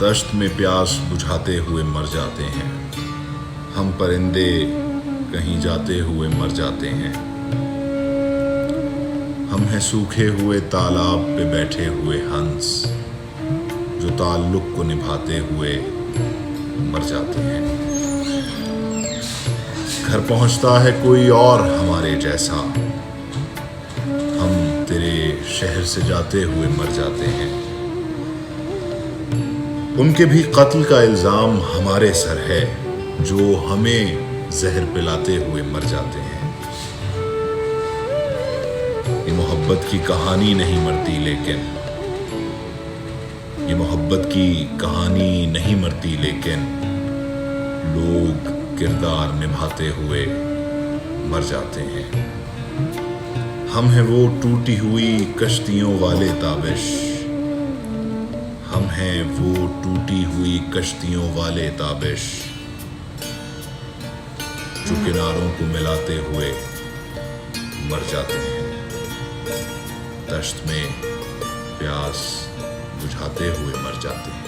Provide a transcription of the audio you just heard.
दश्त में प्यास बुझाते हुए मर जाते हैं। हम परिंदे कहीं जाते हुए मर जाते हैं। हम हैं सूखे हुए तालाब पे बैठे हुए हंस, जो ताल्लुक को निभाते हुए मर जाते हैं। घर पहुंचता है कोई और हमारे जैसा, हम तेरे शहर से जाते हुए मर जाते हैं। उनके भी कत्ल का इल्जाम हमारे सर है, जो हमें जहर पिलाते हुए मर जाते हैं। ये मोहब्बत की कहानी नहीं मरती, लेकिन ये मोहब्बत की कहानी नहीं मरती, लेकिन लोग किरदार निभाते हुए मर जाते हैं। हम हैं वो टूटी हुई कश्तियों वाले ताबिश, हम हैं वो टूटी हुई कश्तियों वाले ताबिश, जो किनारों को मिलाते हुए मर जाते हैं। दश्त में प्यास बुझाते हुए मर जाते हैं।